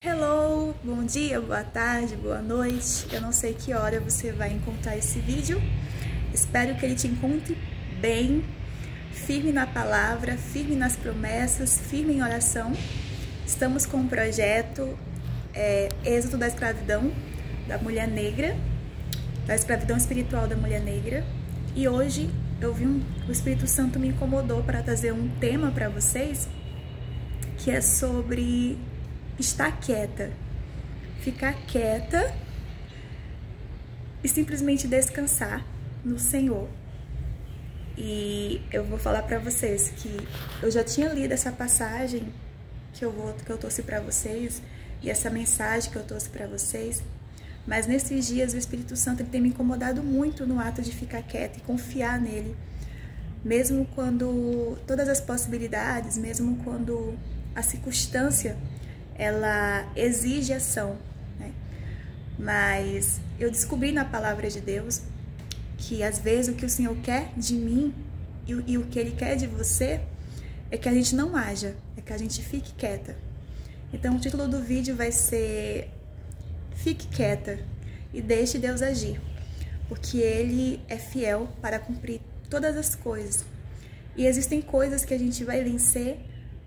Hello, bom dia, boa tarde, boa noite. Eu não sei que hora você vai encontrar esse vídeo. Espero que ele te encontre bem, firme na palavra, firme nas promessas, firme em oração. Estamos com um projeto Êxodo da escravidão da mulher negra, da escravidão espiritual da mulher negra. E hoje o Espírito Santo me incomodou para trazer um tema para vocês que é sobre estar quieta, ficar quieta e simplesmente descansar no Senhor. E eu vou falar para vocês que eu já tinha lido essa passagem que eu trouxe para vocês e essa mensagem que eu trouxe para vocês, mas nesses dias o Espírito Santo tem me incomodado muito no ato de ficar quieta e confiar nele, mesmo quando todas as possibilidades, mesmo quando a circunstância ela exige ação, né? Mas eu descobri na palavra de Deus que às vezes o que o Senhor quer de mim e o que Ele quer de você é que a gente não haja, é que a gente fique quieta. Então o título do vídeo vai ser Fique quieta e deixe Deus agir, porque Ele é fiel para cumprir todas as coisas. E existem coisas que a gente vai vencer,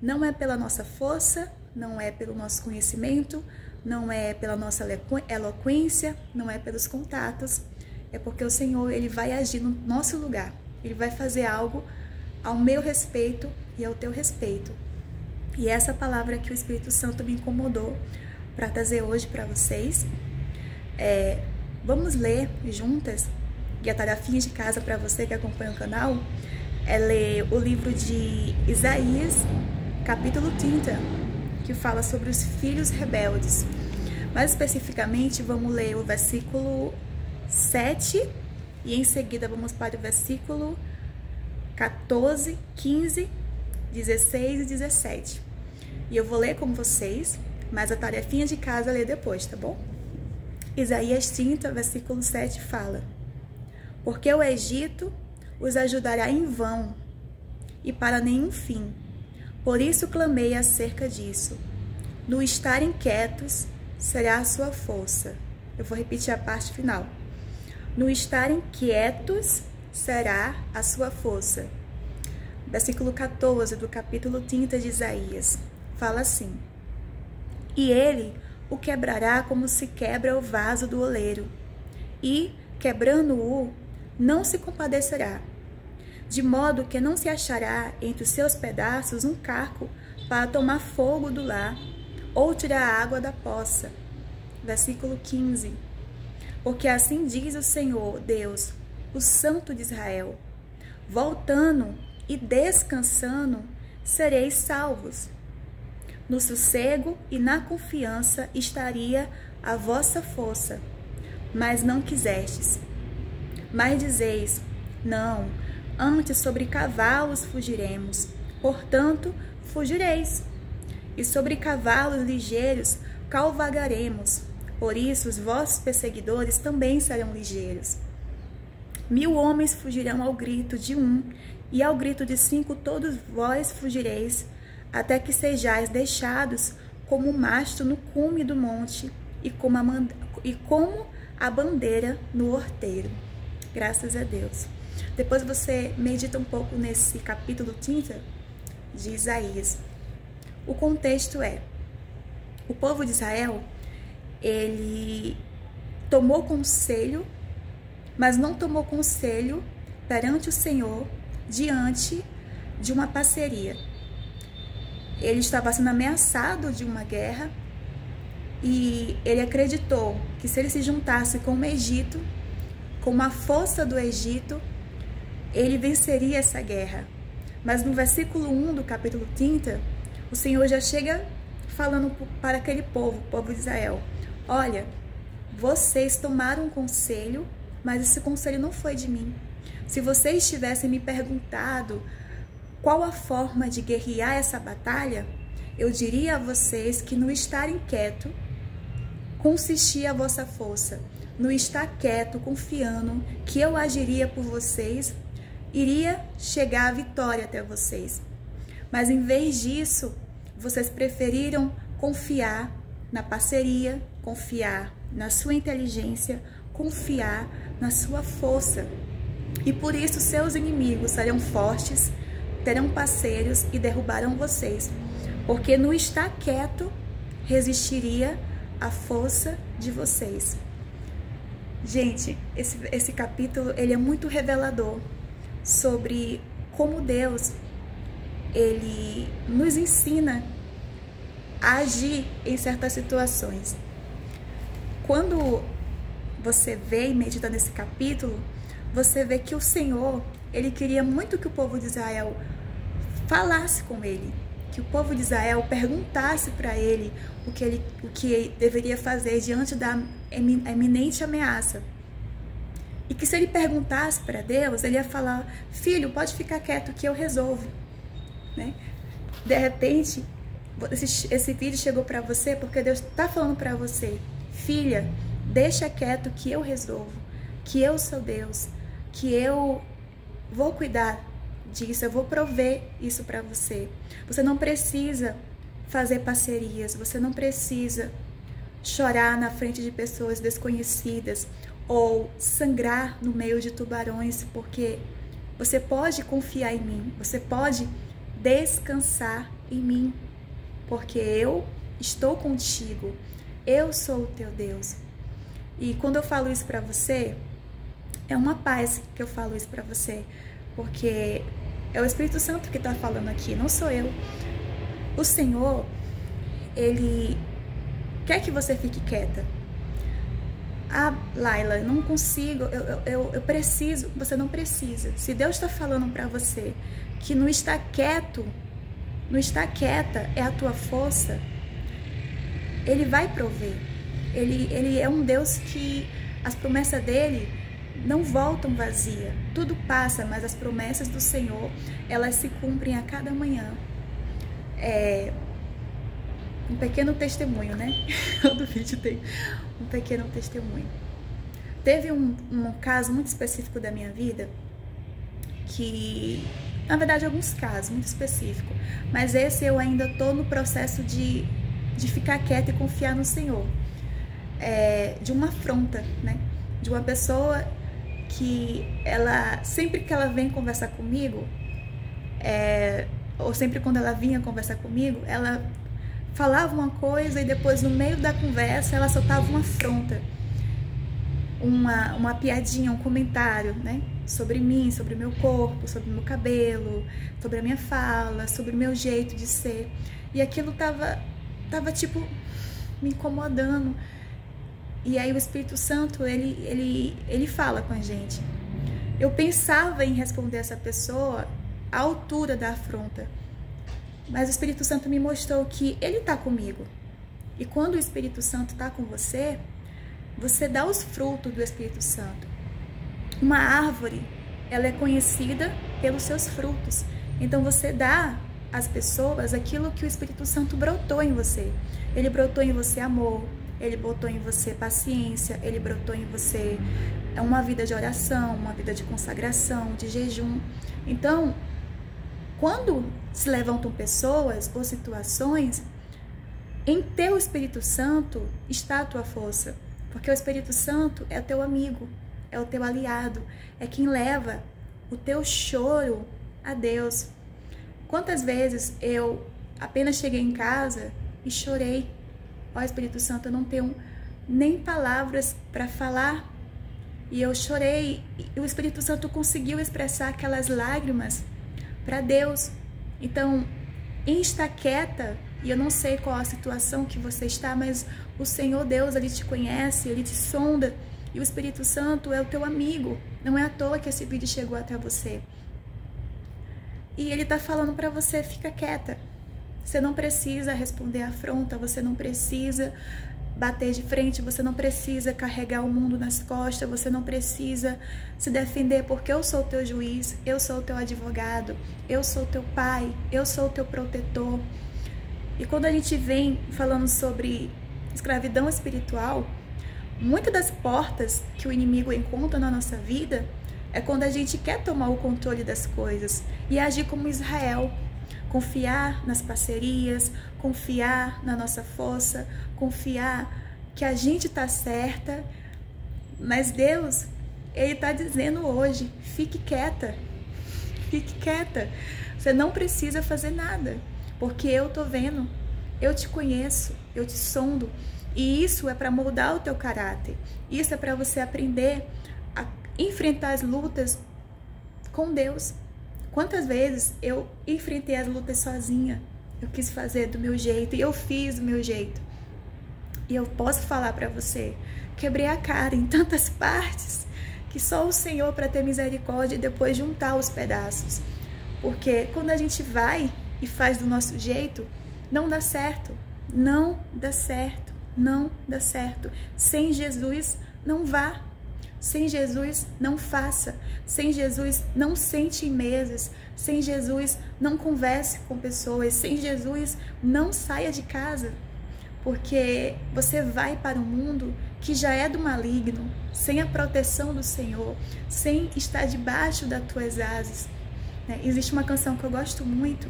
não é pela nossa força, não é pelo nosso conhecimento, não é pela nossa eloquência, não é pelos contatos, é porque o Senhor ele vai agir no nosso lugar. Ele vai fazer algo ao meu respeito e ao teu respeito. E essa palavra que o Espírito Santo me incomodou para trazer hoje para vocês. Vamos ler juntas, e a tarefinha de casa para você que acompanha o canal é ler o livro de Isaías, capítulo 30, que fala sobre os filhos rebeldes. Mais especificamente, vamos ler o versículo 7 e em seguida vamos para o versículo 14, 15, 16 e 17. E eu vou ler com vocês, mas a tarefinha de casa é ler depois, tá bom? Isaías 30, versículo 7 fala: Porque o Egito os ajudará em vão e para nenhum fim. Por isso clamei acerca disso. No estarem quietos será a sua força. Eu vou repetir a parte final. No estarem quietos será a sua força. Versículo 14 do capítulo 30 de Isaías fala assim: E ele o quebrará como se quebra o vaso do oleiro, e, quebrando-o, não se compadecerá, de modo que não se achará entre os seus pedaços um caco para tomar fogo do lar ou tirar a água da poça. Versículo 15. Porque assim diz o Senhor Deus, o Santo de Israel: voltando e descansando sereis salvos. No sossego e na confiança estaria a vossa força, mas não quisestes. Mas dizeis: não, antes sobre cavalos fugiremos, portanto fugireis, e sobre cavalos ligeiros cavalgaremos, por isso os vossos perseguidores também serão ligeiros. 1000 homens fugirão ao grito de um, e ao grito de 5 todos vós fugireis, até que sejais deixados como o mastro no cume do monte, e como a bandeira no horteiro. Graças a Deus. Depois você medita um pouco nesse capítulo 30 de Isaías. O contexto é: o povo de Israel, ele tomou conselho, mas não tomou conselho perante o Senhor diante de uma parceria. Ele estava sendo ameaçado de uma guerra e ele acreditou que se ele se juntasse com o Egito, com a força do Egito, ele venceria essa guerra. Mas no versículo 1 do capítulo 30, o Senhor já chega falando para aquele povo, o povo de Israel: olha, vocês tomaram um conselho, mas esse conselho não foi de mim. Se vocês tivessem me perguntado qual a forma de guerrear essa batalha, eu diria a vocês que no estarem quieto consistia a vossa força. No estar quieto, confiando que eu agiria por vocês, iria chegar a vitória até vocês. Mas em vez disso, vocês preferiram confiar na parceria, confiar na sua inteligência, confiar na sua força. E por isso seus inimigos serão fortes, terão parceiros e derrubarão vocês. Porque no estar quieto resistiria a força de vocês. Gente, esse capítulo ele é muito revelador sobre como Deus ele nos ensina a agir em certas situações. Quando você vê e medita nesse capítulo, você vê que o Senhor, ele queria muito que o povo de Israel falasse com ele, que o povo de Israel perguntasse para ele o que deveria fazer diante da eminente ameaça. E que se ele perguntasse para Deus, ele ia falar: filho, pode ficar quieto que eu resolvo. Né? De repente, esse vídeo chegou para você porque Deus está falando para você: filha, deixa quieto que eu resolvo, que eu sou Deus, que eu vou cuidar disso, eu vou prover isso para você. Você não precisa fazer parcerias, você não precisa chorar na frente de pessoas desconhecidas ou sangrar no meio de tubarões, porque você pode confiar em mim, você pode descansar em mim, porque eu estou contigo, eu sou o teu Deus. E quando eu falo isso para você, é uma paz que eu falo isso para você, porque é o Espírito Santo que está falando aqui, não sou eu. O Senhor, ele quer que você fique quieta. Ah, Laila, eu não consigo, eu preciso. Você não precisa. Se Deus está falando para você que não está quieto, não está quieta é a tua força, Ele vai prover. Ele é um Deus que as promessas dele não voltam vazia. Tudo passa, mas as promessas do Senhor, elas se cumprem a cada manhã. Um pequeno testemunho, né? Todo vídeo tem um pequeno testemunho. Teve um caso muito específico da minha vida, que, na verdade, alguns casos muito específicos, mas esse eu ainda tô no processo de ficar quieta e confiar no Senhor. De uma afronta, né? De uma pessoa que ela, sempre que ela vem conversar comigo, ou sempre quando ela vinha conversar comigo, ela falava uma coisa e depois no meio da conversa ela soltava uma afronta, uma piadinha, um comentário, né? Sobre mim, sobre o meu corpo, sobre o meu cabelo, sobre a minha fala, sobre o meu jeito de ser. E aquilo tava tipo me incomodando. E aí o Espírito Santo, ele fala com a gente. Eu pensava em responder essa pessoa à altura da afronta, mas o Espírito Santo me mostrou que Ele está comigo. E quando o Espírito Santo está com você, você dá os frutos do Espírito Santo. Uma árvore, ela é conhecida pelos seus frutos. Então você dá às pessoas aquilo que o Espírito Santo brotou em você. Ele brotou em você amor, Ele botou em você paciência, Ele brotou em você uma vida de oração, uma vida de consagração, de jejum. Então, quando se levantam pessoas ou situações, em teu Espírito Santo está a tua força. Porque o Espírito Santo é o teu amigo, é o teu aliado, é quem leva o teu choro a Deus. Quantas vezes eu apenas cheguei em casa e chorei. Ó Espírito Santo, eu não tenho nem palavras para falar. E eu chorei, e o Espírito Santo conseguiu expressar aquelas lágrimas para Deus. Então, em estar quieta, e eu não sei qual a situação que você está, mas o Senhor Deus, Ele te conhece, Ele te sonda, e o Espírito Santo é o teu amigo. Não é à toa que esse vídeo chegou até você. E Ele está falando para você: fica quieta. Você não precisa responder à afronta, você não precisa bater de frente, você não precisa carregar o mundo nas costas, você não precisa se defender, porque eu sou o teu juiz, eu sou o teu advogado, eu sou o teu pai, eu sou o teu protetor. E quando a gente vem falando sobre escravidão espiritual, muitas das portas que o inimigo encontra na nossa vida é quando a gente quer tomar o controle das coisas e agir como Israel. confiar nas parcerias, confiar na nossa força, confiar que a gente está certa. Mas Deus, Ele está dizendo hoje, fique quieta, fique quieta. Você não precisa fazer nada, porque eu tô vendo, eu te conheço, eu te sondo. E isso é para moldar o teu caráter. Isso é para você aprender a enfrentar as lutas com Deus. Quantas vezes eu enfrentei as lutas sozinha? Eu quis fazer do meu jeito e eu fiz do meu jeito. E eu posso falar para você, quebrei a cara em tantas partes que só o Senhor para ter misericórdia e depois juntar os pedaços. Porque quando a gente vai e faz do nosso jeito, não dá certo. Não dá certo. Não dá certo. Sem Jesus, não vá. Sem Jesus, não faça. Sem Jesus, não sente em mesas. Sem Jesus, não converse com pessoas. Sem Jesus, não saia de casa. Porque você vai para um mundo que já é do maligno, sem a proteção do Senhor, sem estar debaixo das tuas asas. Existe uma canção que eu gosto muito,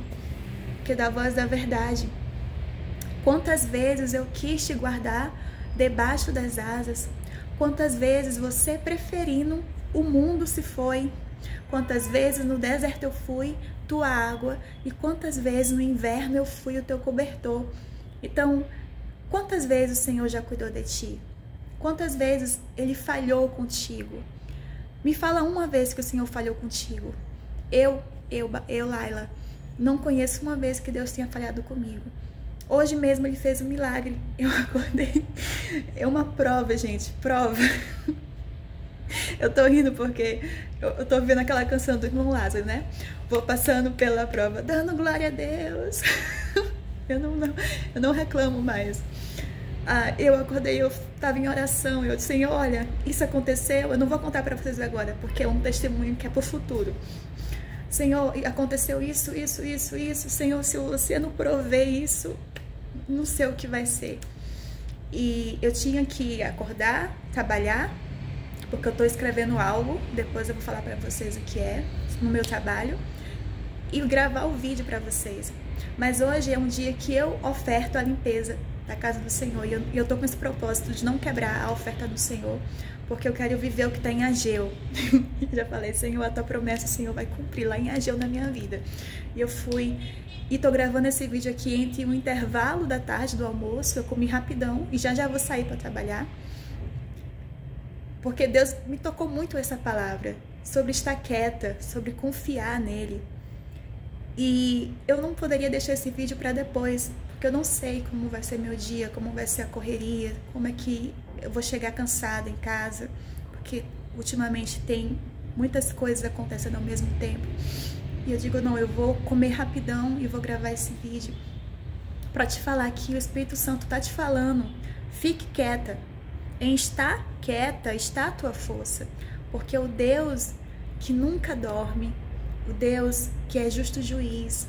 que é da Voz da Verdade. Quantas vezes eu quis te guardar debaixo das asas? Quantas vezes você preferindo o mundo se foi? Quantas vezes no deserto eu fui tua água? E quantas vezes no inverno eu fui o teu cobertor? Então, quantas vezes o Senhor já cuidou de ti? Quantas vezes Ele falhou contigo? Me fala uma vez que o Senhor falhou contigo. Eu, Laila, não conheço uma vez que Deus tenha falhado comigo. Hoje mesmo Ele fez um milagre. Eu acordei. É uma prova, gente. Prova. Eu tô rindo porque eu tô vendo aquela canção do irmão Lázaro, né? Vou passando pela prova, dando glória a Deus. Eu não reclamo mais. Eu acordei, eu estava em oração. Eu disse, Senhor, olha, isso aconteceu. Eu não vou contar para vocês agora, porque é um testemunho que é para o futuro. Senhor, aconteceu isso. Senhor, se você não prover isso, não sei o que vai ser. E eu tinha que acordar, trabalhar, porque eu estou escrevendo algo. Depois eu vou falar para vocês o que é no meu trabalho. E gravar o vídeo para vocês. Mas hoje é um dia que eu oferto a limpeza da casa do Senhor. E eu tô com esse propósito de não quebrar a oferta do Senhor, porque eu quero viver o que está em Ageu. Já falei, Senhor, a tua promessa o Senhor vai cumprir lá em Ageu na minha vida. E eu fui e tô gravando esse vídeo aqui entre um intervalo da tarde do almoço. Eu comi rapidão e já vou sair para trabalhar. Porque Deus me tocou muito essa palavra sobre estar quieta, sobre confiar nele. E eu não poderia deixar esse vídeo para depois, porque eu não sei como vai ser meu dia, como vai ser a correria, como é que eu vou chegar cansada em casa, porque ultimamente tem muitas coisas acontecendo ao mesmo tempo. E eu digo, não, eu vou comer rapidão e vou gravar esse vídeo para te falar que o Espírito Santo tá te falando, fique quieta. Em estar quieta está a tua força, porque o Deus que nunca dorme, o Deus que é justo juiz,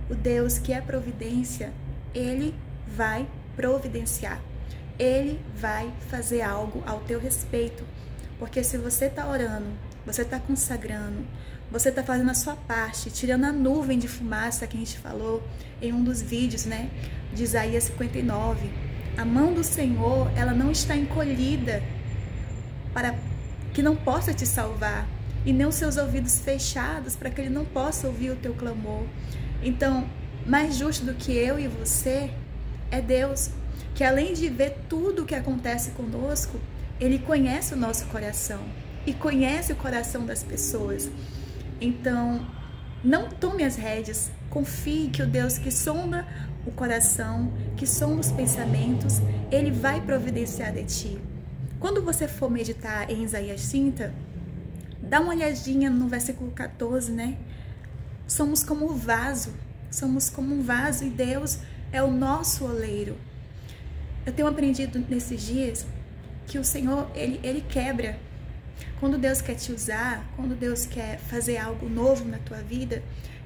o Deus que é providência, Ele vai providenciar. Ele vai fazer algo ao teu respeito. Porque se você está orando, você está consagrando, você está fazendo a sua parte, tirando a nuvem de fumaça que a gente falou em um dos vídeos, né, de Isaías 59. A mão do Senhor, ela não está encolhida para que não possa te salvar, e nem os seus ouvidos fechados para que Ele não possa ouvir o teu clamor. Então, mais justo do que eu e você é Deus, que além de ver tudo o que acontece conosco, Ele conhece o nosso coração e conhece o coração das pessoas. Então, não tome as rédeas, confie que o Deus que sonda o coração, que sonda os pensamentos, Ele vai providenciar de ti. Quando você for meditar em Isaías 30, dá uma olhadinha no versículo 14, né? Somos como um vaso e Deus é o nosso oleiro. Eu tenho aprendido nesses dias que o Senhor, Ele quebra. Quando Deus quer te usar, quando Deus quer fazer algo novo na tua vida,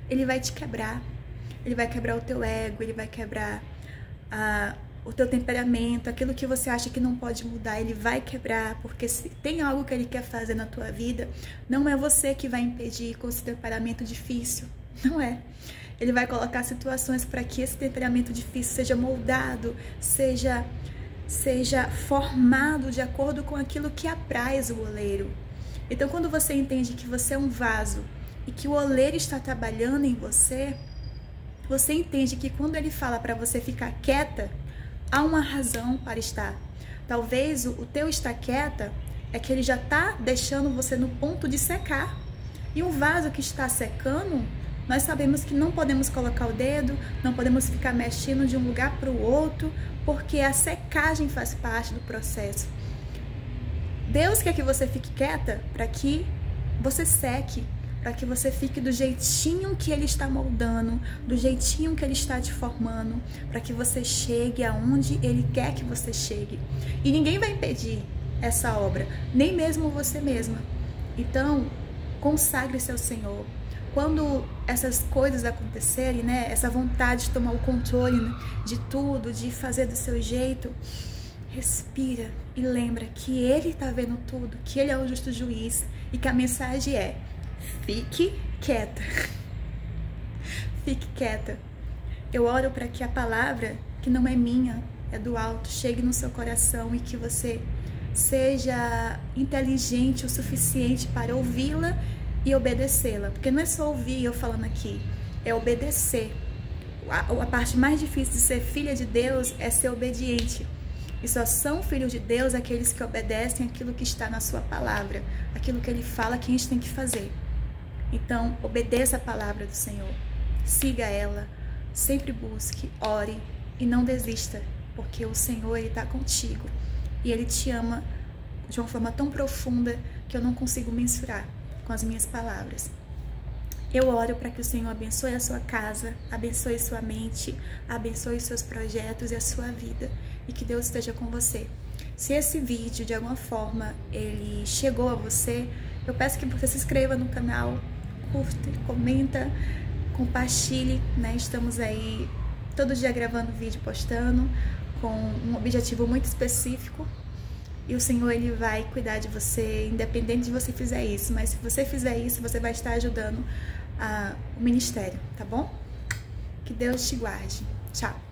Ele vai te quebrar. Ele vai quebrar o teu ego, Ele vai quebrar o teu temperamento, aquilo que você acha que não pode mudar, Ele vai quebrar, porque se tem algo que Ele quer fazer na tua vida, não é você que vai impedir com esse temperamento difícil, não é. Ele vai colocar situações para que esse temperamento difícil seja moldado, seja formado de acordo com aquilo que apraz o oleiro. Então, quando você entende que você é um vaso e que o oleiro está trabalhando em você, você entende que quando ele fala para você ficar quieta, há uma razão para estar. Talvez o teu estar quieta é que ele já está deixando você no ponto de secar. E um vaso que está secando, nós sabemos que não podemos colocar o dedo, não podemos ficar mexendo de um lugar para o outro, porque a secagem faz parte do processo. Deus quer que você fique quieta para que você seque, para que você fique do jeitinho que Ele está moldando, do jeitinho que Ele está te formando, para que você chegue aonde Ele quer que você chegue. E ninguém vai impedir essa obra, nem mesmo você mesma. Então, consagre-se ao Senhor. Quando essas coisas acontecerem, né, essa vontade de tomar o controle de tudo, de fazer do seu jeito, respira e lembra que Ele está vendo tudo, que Ele é o justo juiz e que a mensagem é: fique quieta. Fique quieta. Eu oro para que a palavra, que não é minha, é do alto, chegue no seu coração e que você seja inteligente o suficiente para ouvi-la e obedecê-la. Porque não é só ouvir eu falando aqui, é obedecer. A parte mais difícil de ser filha de Deus é ser obediente. E só são filhos de Deus aqueles que obedecem aquilo que está na sua palavra, aquilo que Ele fala que a gente tem que fazer. Então, obedeça a palavra do Senhor, siga ela, sempre busque, ore e não desista, porque o Senhor, Ele está contigo e Ele te ama de uma forma tão profunda que eu não consigo mensurar com as minhas palavras. Eu oro para que o Senhor abençoe a sua casa, abençoe sua mente, abençoe seus projetos e a sua vida, e que Deus esteja com você. Se esse vídeo, de alguma forma, ele chegou a você, eu peço que você se inscreva no canal, curta, comenta, compartilhe, né? Estamos aí todo dia gravando vídeo, postando, com um objetivo muito específico. E o Senhor, Ele vai cuidar de você, independente de você fizer isso. Mas se você fizer isso, você vai estar ajudando o ministério, tá bom? Que Deus te guarde. Tchau.